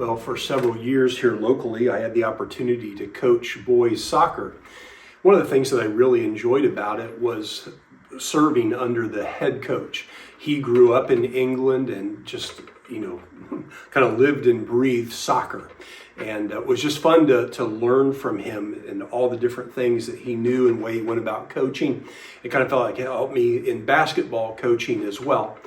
Well, for several years here locally, I had the opportunity to coach boys soccer. One of the things that I really enjoyed about it was serving under the head coach. He grew up in England and just, kind of lived and breathed soccer. And it was just fun to learn from him and all the different things that he knew and the way he went about coaching. It kind of felt like it helped me in basketball coaching as well.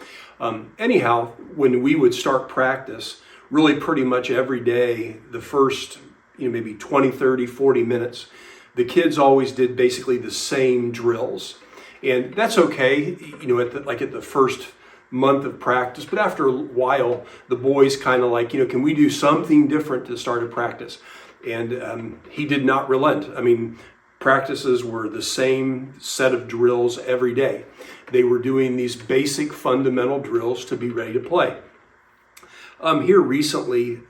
Anyhow, when we would start practice, really pretty much every day, the first, maybe 20, 30, 40 minutes, the kids always did basically the same drills. And that's okay, at the first month of practice. But after a while, the boys kind of like, can we do something different to start a practice? And he did not relent. Practices were the same set of drills every day. They were doing these basic fundamental drills to be ready to play. Here recently,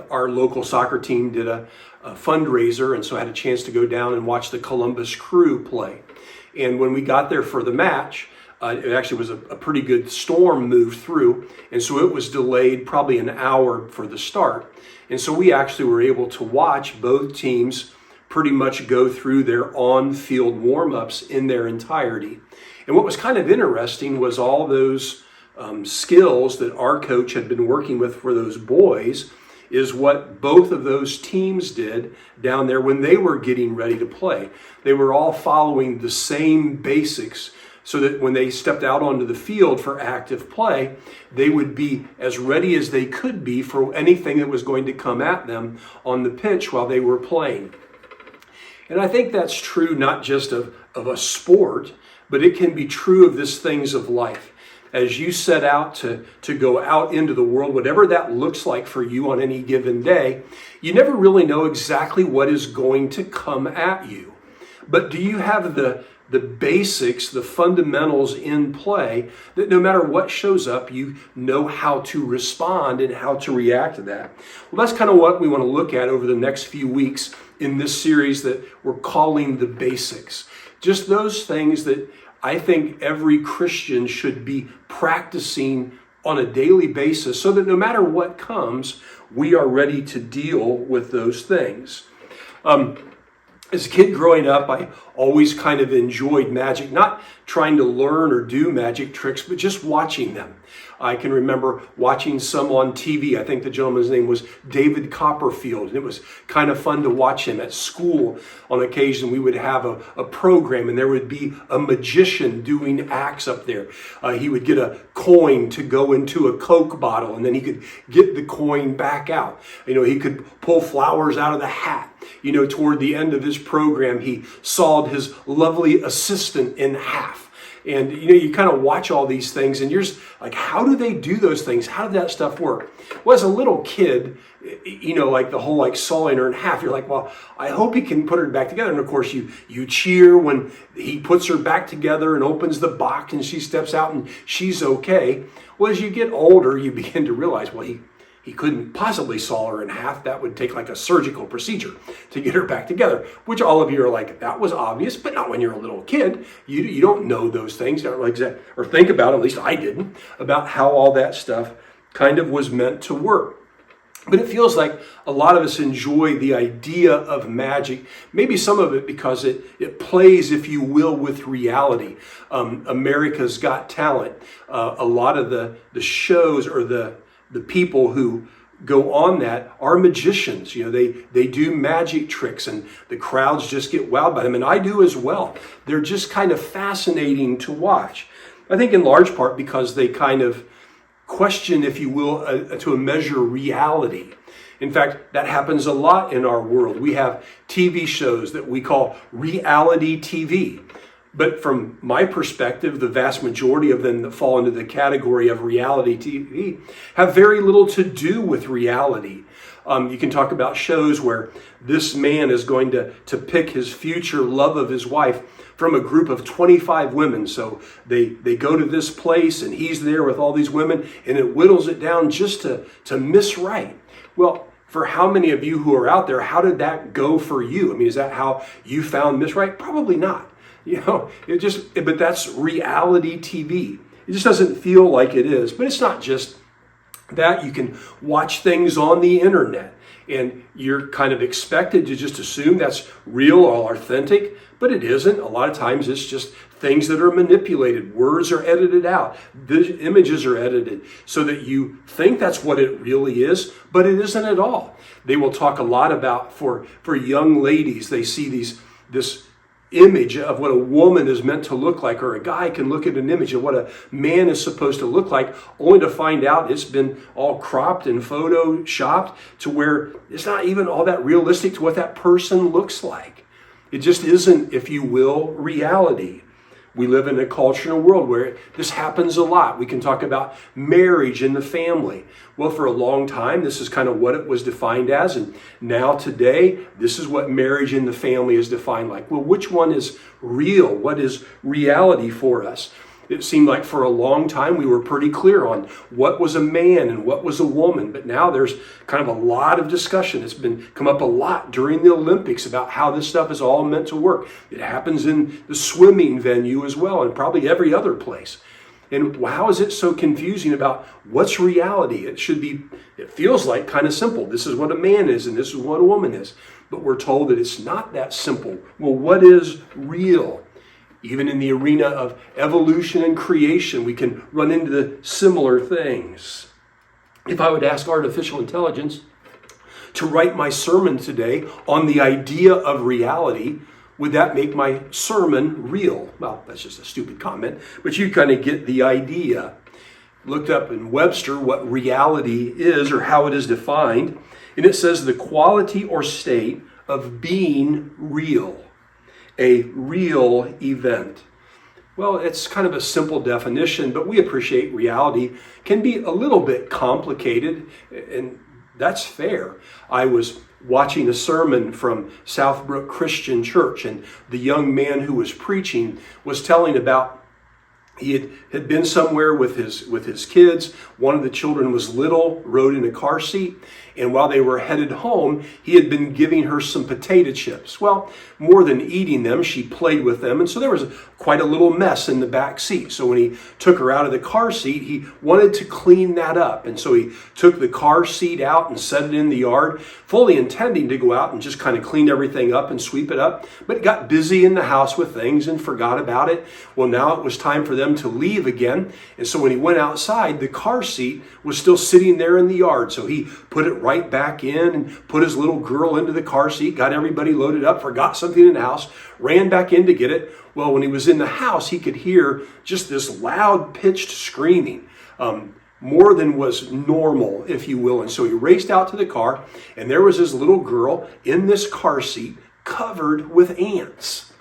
our local soccer team did a fundraiser, and so I had a chance to go down and watch the Columbus Crew play. And when we got there for the match, it actually was a pretty good storm moved through, and so it was delayed probably an hour for the start. And so we actually were able to watch both teams pretty much go through their on-field warm-ups in their entirety. And what was kind of interesting was all those skills that our coach had been working with for those boys is what both of those teams did down there when they were getting ready to play. They were all following the same basics so that when they stepped out onto the field for active play, they would be as ready as they could be for anything that was going to come at them on the pitch while they were playing. And I think that's true not just of a sport, but it can be true of these things of life. As you set out to go out into the world, whatever that looks like for you on any given day, you never really know exactly what is going to come at you. But do you have the basics, the fundamentals in play that no matter what shows up, you know how to respond and how to react to that? Well, that's kind of what we want to look at over the next few weeks in this series that we're calling the basics. Just those things that I think every Christian should be practicing on a daily basis so that no matter what comes, we are ready to deal with those things. As a kid growing up, I always kind of enjoyed magic, not trying to learn or do magic tricks, but just watching them. I can remember watching some on TV. I think the gentleman's name was David Copperfield, and it was kind of fun to watch him at school. On occasion, we would have a program, and there would be a magician doing acts up there. He would get a coin to go into a Coke bottle, and then he could get the coin back out. He could pull flowers out of the hat. Toward the end of his program, he sawed his lovely assistant in half. And, you kind of watch all these things and you're just like, how do they do those things? How did that stuff work? Well, as a little kid, like the whole sawing her in half, you're like, well, I hope he can put her back together. And of course, you cheer when he puts her back together and opens the box and she steps out and she's okay. Well, as you get older, you begin to realize, well, he couldn't possibly saw her in half. That would take like a surgical procedure to get her back together, which all of you are like, that was obvious, but not when you're a little kid. You don't know those things or think about, at least I didn't, about how all that stuff kind of was meant to work. But it feels like a lot of us enjoy the idea of magic, maybe some of it because it plays, if you will, with reality. America's Got Talent, a lot of the shows or the people who go on that are magicians. They do magic tricks and the crowds just get wowed by them. And I do as well. They're just kind of fascinating to watch. I think in large part because they kind of question, if you will, to a measure reality. In fact, that happens a lot in our world. We have TV shows that we call reality TV. But from my perspective, the vast majority of them that fall into the category of reality TV have very little to do with reality. You can talk about shows where this man is going to pick his future love of his wife from a group of 25 women. So they go to this place and he's there with all these women and it whittles it down just to miss right. Well, for how many of you who are out there, how did that go for you? Is that how you found Miss Right? Probably not. But that's reality TV. It just doesn't feel like it is. But it's not just that you can watch things on the internet, and you're kind of expected to just assume that's real or authentic, but it isn't. A lot of times it's just things that are manipulated. Words are edited out. The images are edited so that you think that's what it really is, but it isn't at all. They will talk a lot about, for young ladies, they see this image of what a woman is meant to look like, or a guy can look at an image of what a man is supposed to look like, only to find out it's been all cropped and photoshopped to where it's not even all that realistic to what that person looks like. It just isn't, if you will, reality. We live in a culture and a world where this happens a lot. We can talk about marriage and the family. Well, for a long time, this is kind of what it was defined as. And now today, this is what marriage and the family is defined like. Well, which one is real? What is reality for us? It seemed like for a long time we were pretty clear on what was a man and what was a woman. But now there's kind of a lot of discussion. It's been come up a lot during the Olympics about how this stuff is all meant to work. It happens in the swimming venue as well, and probably every other place. And how is it so confusing about what's reality? It feels like kind of simple. This is what a man is and this is what a woman is. But we're told that it's not that simple. Well, what is real? Even in the arena of evolution and creation, we can run into the similar things. If I would ask artificial intelligence to write my sermon today on the idea of reality, would that make my sermon real? Well, that's just a stupid comment, but you kind of get the idea. Looked up in Webster what reality is or how it is defined, and it says the quality or state of being real. A real event. Well, it's kind of a simple definition, but we appreciate reality can be a little bit complicated, and that's fair. I was watching a sermon from Southbrook Christian Church, and the young man who was preaching was telling about he had been somewhere with his kids. One of the children was little, rode in a car seat, and while they were headed home, he had been giving her some potato chips. Well, more than eating them, she played with them, and so there was quite a little mess in the back seat. So when he took her out of the car seat, he wanted to clean that up, and so he took the car seat out and set it in the yard, fully intending to go out and just kind of clean everything up and sweep it up, but got busy in the house with things and forgot about it. Well, now it was time for them to leave again, and so when he went outside, the car seat was still sitting there in the yard. So he put it right back in and put his little girl into the car seat, got everybody loaded up, forgot something in the house, ran back in to get it. Well, when he was in the house, he could hear just this loud pitched screaming, more than was normal, if you will. And so he raced out to the car, and there was his little girl in this car seat covered with ants.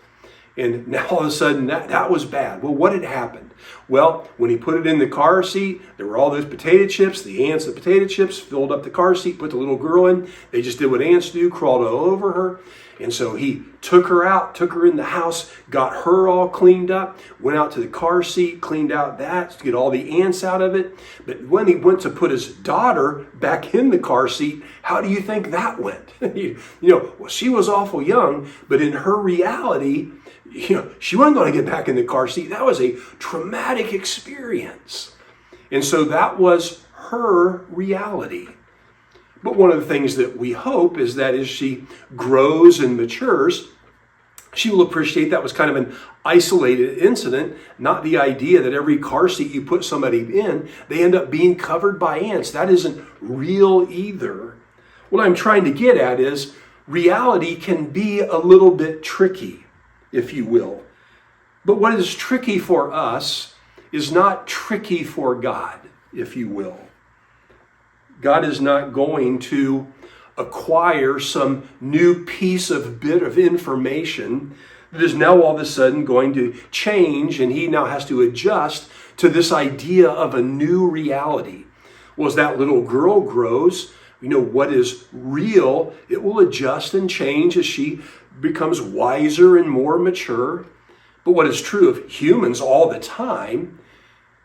And now all of a sudden, that was bad. Well, what had happened? Well, when he put it in the car seat, there were all those potato chips. The ants, the potato chips, filled up the car seat, put the little girl in. They just did what ants do, crawled all over her. And so he took her out, took her in the house, got her all cleaned up, went out to the car seat, cleaned out that to get all the ants out of it. But when he went to put his daughter back in the car seat, how do you think that went? Well, she was awful young, but in her reality, she wasn't going to get back in the car seat. That was a traumatic experience. And so that was her reality. But one of the things that we hope is that as she grows and matures, she will appreciate that was kind of an isolated incident, not the idea that every car seat you put somebody in, they end up being covered by ants. That isn't real either. What I'm trying to get at is reality can be a little bit tricky, if you will. But what is tricky for us is not tricky for God, if you will. God is not going to acquire some new bit of information that is now all of a sudden going to change, and he now has to adjust to this idea of a new reality. Well, as that little girl grows, what is real, it will adjust and change as she becomes wiser and more mature. But what is true of humans all the time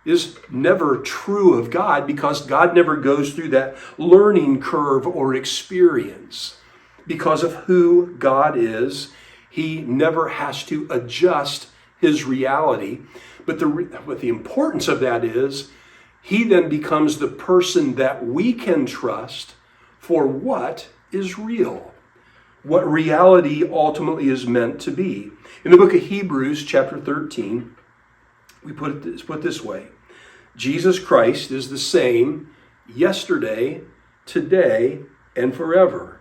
is never true of God, because God never goes through that learning curve or experience. Because of who God is, he never has to adjust his reality. But the importance of that is he then becomes the person that we can trust for what is real, what reality ultimately is meant to be. In the book of Hebrews, chapter 13, we put it this way. Jesus Christ is the same yesterday, today, and forever.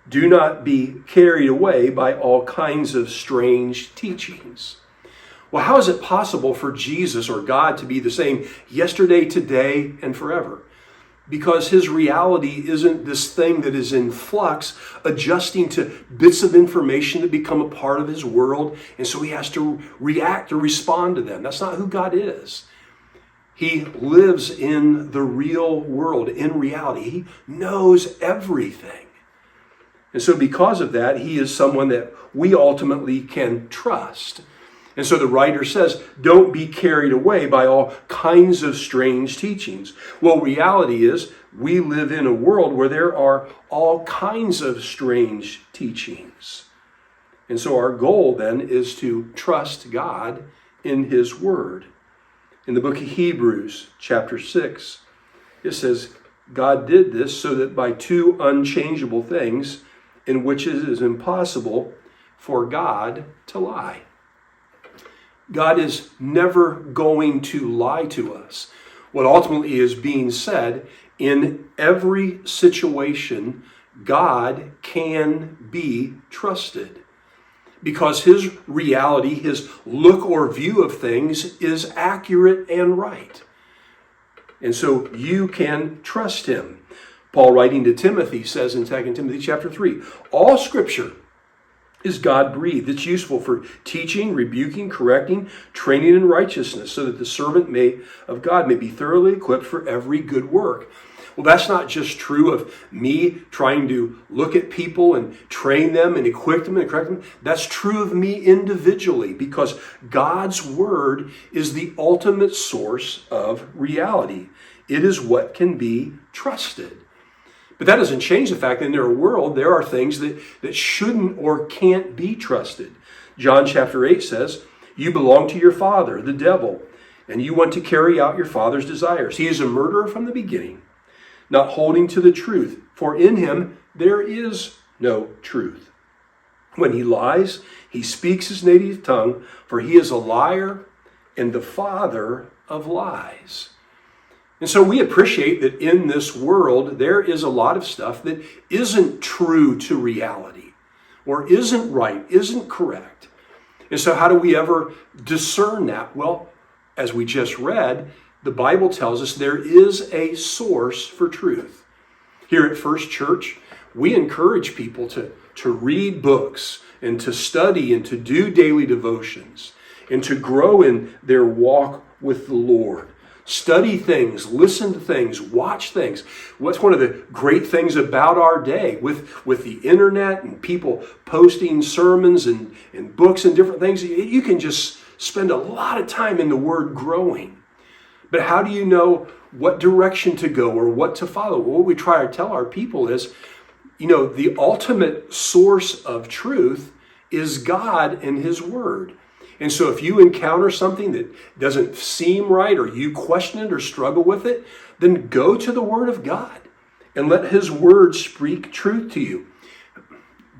Do not be carried away by all kinds of strange teachings. Well, how is it possible for Jesus or God to be the same yesterday, today, and forever? Because his reality isn't this thing that is in flux, adjusting to bits of information that become a part of his world, and so he has to react or respond to them. That's not who God is. He lives in the real world, in reality. He knows everything. And so because of that, he is someone that we ultimately can trust. And so the writer says, don't be carried away by all kinds of strange teachings. Well, reality is we live in a world where there are all kinds of strange teachings. And so our goal then is to trust God in his word. In the book of Hebrews, chapter 6, it says, God did this so that by two unchangeable things in which it is impossible for God to lie. God is never going to lie to us. What ultimately is being said, in every situation, God can be trusted. Because his reality, his look or view of things is accurate and right. And so you can trust him. Paul, writing to Timothy, says in 2 Timothy chapter 3, all Scripture is God-breathed. It's useful for teaching, rebuking, correcting, training in righteousness, so that the servant of God may be thoroughly equipped for every good work. Well, that's not just true of me trying to look at people and train them and equip them and correct them. That's true of me individually, because God's word is the ultimate source of reality. It is what can be trusted. But that doesn't change the fact that in our world, there are things that shouldn't or can't be trusted. John chapter 8 says, you belong to your father, the devil, and you want to carry out your father's desires. He is a murderer from the beginning, not holding to the truth, for in him there is no truth. When he lies, he speaks his native tongue, for he is a liar and the father of lies. And so we appreciate that in this world, there is a lot of stuff that isn't true to reality, or isn't right, isn't correct. And so how do we ever discern that? Well, as we just read, the Bible tells us there is a source for truth. Here at First Church, we encourage people to read books and to study and to do daily devotions and to grow in their walk with the Lord. Study things, listen to things, watch things. What's one of the great things about our day with the internet and people posting sermons and books and different things? You can just spend a lot of time in the Word growing. But how do you know what direction to go or what to follow? Well, what we try to tell our people is, the ultimate source of truth is God and his word. And so if you encounter something that doesn't seem right, or you question it or struggle with it, then go to the word of God and let his word speak truth to you.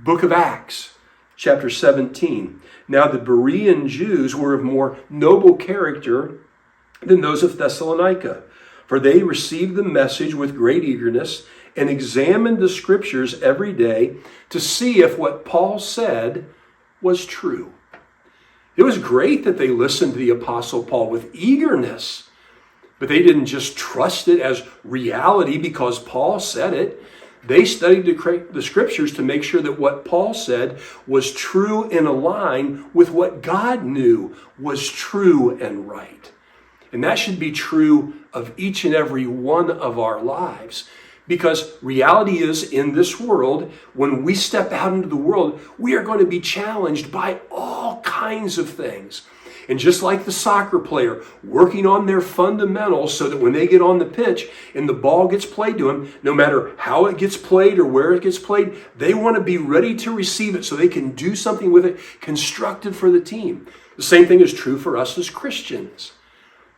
Book of Acts, chapter 17. Now the Berean Jews were of more noble character than those of Thessalonica, for they received the message with great eagerness and examined the scriptures every day to see if what Paul said was true. It was great that they listened to the Apostle Paul with eagerness, but they didn't just trust it as reality because Paul said it. They studied the scriptures to make sure that what Paul said was true and aligned with what God knew was true and right. And that should be true of each and every one of our lives. Because reality is, in this world, when we step out into the world, we are going to be challenged by all kinds of things. And just like the soccer player working on their fundamentals so that when they get on the pitch and the ball gets played to them, no matter how it gets played or where it gets played, they want to be ready to receive it so they can do something with it constructive for the team. The same thing is true for us as Christians.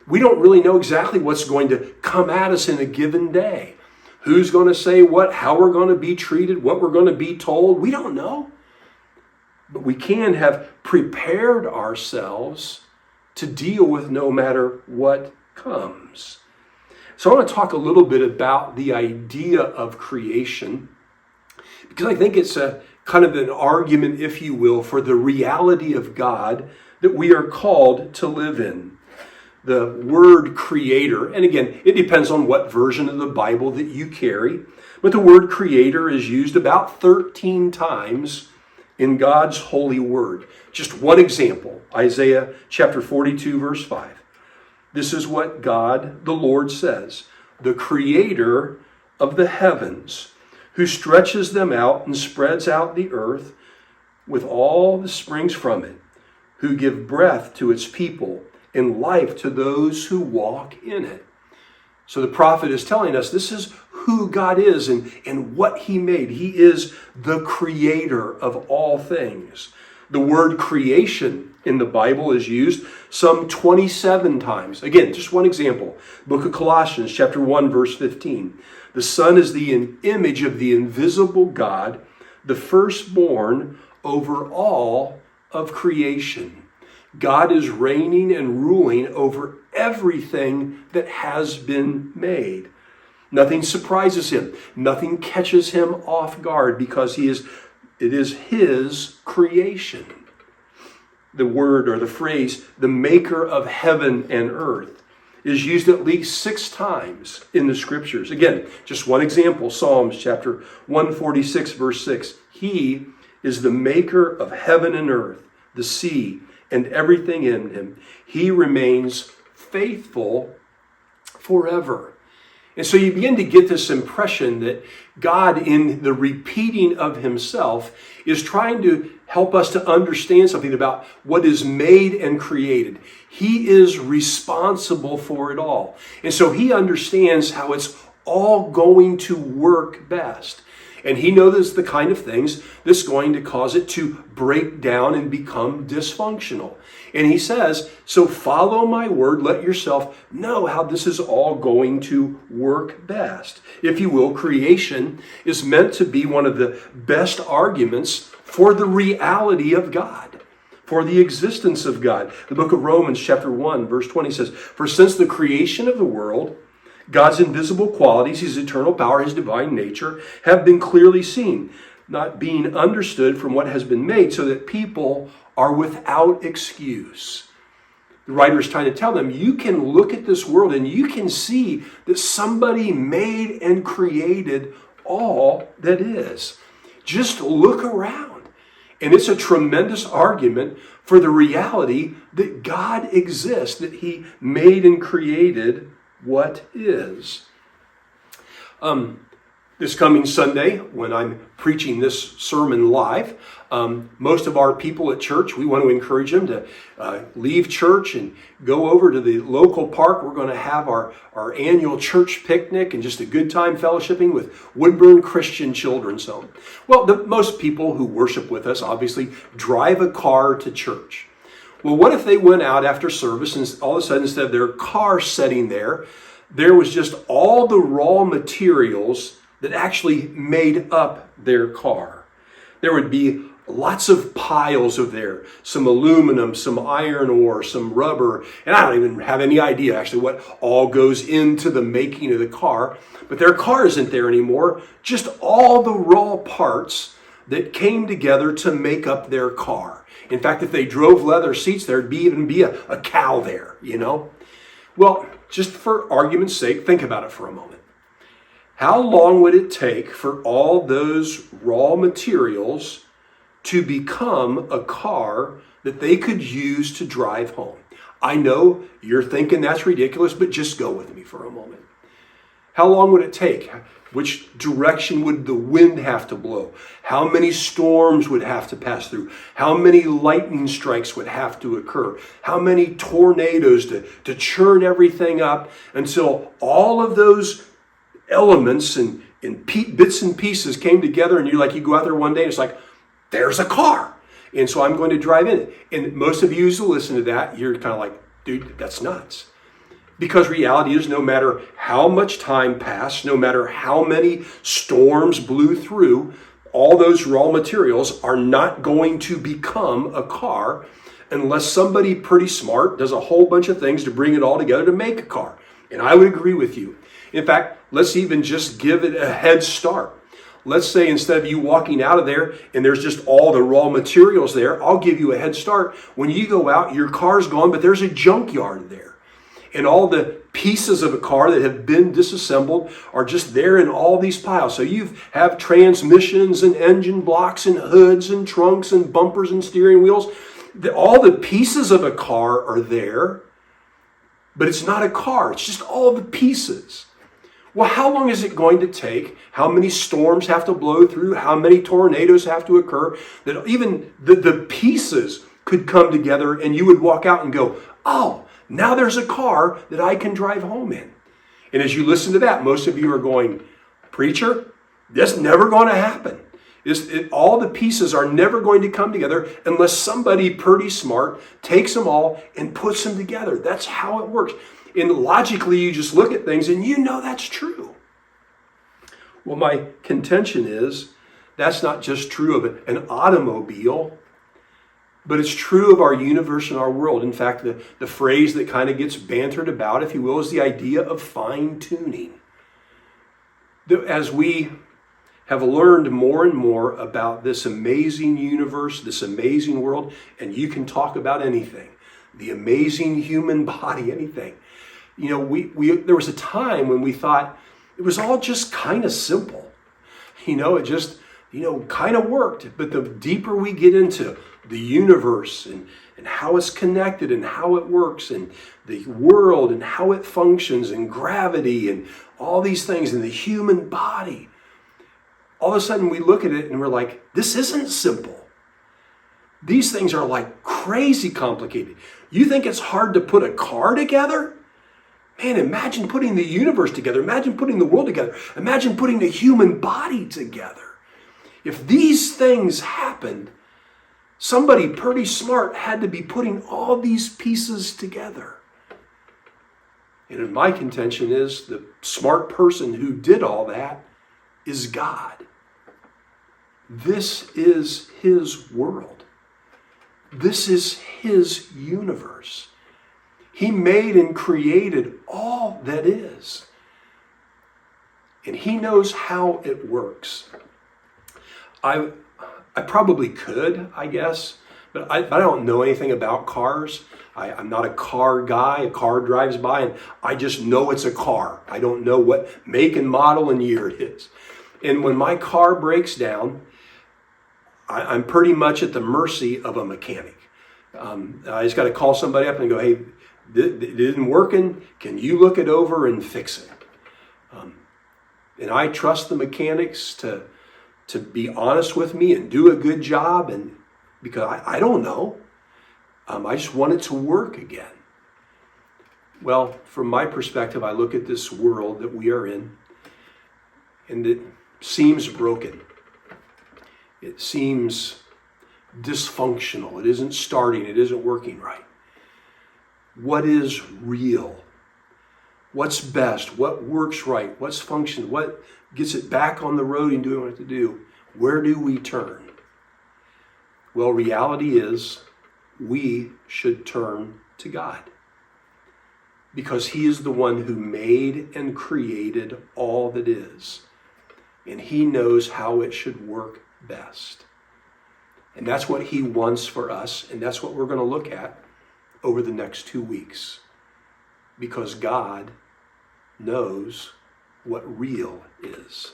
We don't really know exactly what's going to come at us in a given day. Who's going to say what, how we're going to be treated, what we're going to be told. We don't know. But we can have prepared ourselves to deal with no matter what comes. So I want to talk a little bit about the idea of creation, because I think it's a kind of an argument, if you will, for the reality of God that we are called to live in. The word creator, and again, it depends on what version of the Bible that you carry, but the word creator is used about 13 times in God's holy word. Just one example, Isaiah chapter 42, verse 5. This is what God, the Lord, says, the creator of the heavens, who stretches them out and spreads out the earth with all the springs from it, who give breath to its people and life to those who walk in it. So the prophet is telling us this is who God is and what he made. He is the creator of all things. The word creation in the Bible is used some 27 times. Again, just one example. Book of Colossians, chapter 1, verse 15. The Son is the image of the invisible God, the firstborn over all of creation. God is reigning and ruling over everything that has been made. Nothing surprises him. Nothing catches him off guard because it is his creation. The word or the phrase, the maker of heaven and earth, is used at least 6 times in the scriptures. Again, just one example, Psalms chapter 146, verse 6. He is the maker of heaven and earth, the sea, and everything in him. He remains faithful forever. And so you begin to get this impression that God, in the repeating of himself, is trying to help us to understand something about what is made and created. He is responsible for it all. And so he understands how it's all going to work best. And he knows the kind of things that's going to cause it to break down and become dysfunctional. And he says, so follow my word, let yourself know how this is all going to work best. If you will, creation is meant to be one of the best arguments for the reality of God, for the existence of God. The book of Romans chapter 1, verse 20 says, for since the creation of the world, God's invisible qualities, his eternal power, his divine nature, have been clearly seen, not being understood from what has been made, so that people are without excuse. The writer is trying to tell them, you can look at this world and you can see that somebody made and created all that is. Just look around. And it's a tremendous argument for the reality that God exists, that he made and created what is. This coming Sunday, when I'm preaching this sermon live, most of our people at church, we want to encourage them to leave church and go over to the local park. We're going to have our annual church picnic and just a good time fellowshipping with Woodburn Christian Children's Home. Well, most people who worship with us obviously drive a car to church. Well, what if they went out after service and all of a sudden, instead of their car sitting there, there was just all the raw materials that actually made up their car? There would be lots of piles of there, some aluminum, some iron ore, some rubber, and I don't even have any idea actually what all goes into the making of the car. But their car isn't there anymore, just all the raw parts that came together to make up their car. In fact, if they drove leather seats, there'd even be a cow there, you know? Well, just for argument's sake, think about it for a moment. How long would it take for all those raw materials to become a car that they could use to drive home? I know you're thinking that's ridiculous, but just go with me for a moment. How long would it take? Which direction would the wind have to blow? How many storms would have to pass through? How many lightning strikes would have to occur? How many tornadoes to churn everything up until all of those elements and bits and pieces came together, and you go out there one day and it's like, there's a car. And so I'm going to drive in it. And most of you who listen to that, you're kind of like, dude, that's nuts. Because reality is, no matter how much time passed, no matter how many storms blew through, all those raw materials are not going to become a car unless somebody pretty smart does a whole bunch of things to bring it all together to make a car. And I would agree with you. In fact, let's even just give it a head start. Let's say instead of you walking out of there and there's just all the raw materials there, I'll give you a head start. When you go out, your car's gone, but there's a junkyard there. And all the pieces of a car that have been disassembled are just there in all these piles. So you have transmissions and engine blocks and hoods and trunks and bumpers and steering wheels. All the pieces of a car are there, but it's not a car. It's just all the pieces. Well, how long is it going to take? How many storms have to blow through? How many tornadoes have to occur? That even the pieces could come together and you would walk out and go, oh, now there's a car that I can drive home in. And as you listen to that, most of you are going, preacher, that's never going to happen. All the pieces are never going to come together unless somebody pretty smart takes them all and puts them together. That's how it works. And logically, you just look at things and you know that's true. Well, my contention is that's not just true of an automobile, but it's true of our universe and our world. In fact, the phrase that kind of gets bantered about, if you will, is the idea of fine-tuning. As we have learned more and more about this amazing universe, this amazing world, and you can talk about anything, the amazing human body, anything. You know, there was a time when we thought it was all just kind of simple. You know, it just, kind of worked. But the deeper we get into the universe and how it's connected and how it works and the world and how it functions and gravity and all these things and the human body, all of a sudden we look at it and we're like, this isn't simple. These things are like crazy complicated. You think it's hard to put a car together? Man, imagine putting the universe together. Imagine putting the world together. Imagine putting the human body together. If these things happened, somebody pretty smart had to be putting all these pieces together. And my contention is the smart person who did all that is God. This is His world. This is His universe. He made and created all that is. And He knows how it works. I probably could, I guess, but I don't know anything about cars. I'm not a car guy. A car drives by and I just know it's a car. I don't know what make and model and year it is. And when my car breaks down, I'm pretty much at the mercy of a mechanic. I just got to call somebody up and go, hey, it isn't working. Can you look it over and fix it? And I trust the mechanics to be honest with me and do a good job, and because I don't know. I just want it to work again. Well, from my perspective, I look at this world that we are in, and it seems broken. It seems dysfunctional. It isn't starting. It isn't working right. What is real? What's best? What works right? What's functional? What gets it back on the road and doing what to do? Where do we turn? Well, reality is we should turn to God, because He is the one who made and created all that is, and He knows how it should work best. And that's what He wants for us, and that's what we're going to look at over the next 2 weeks, because God knows what real is.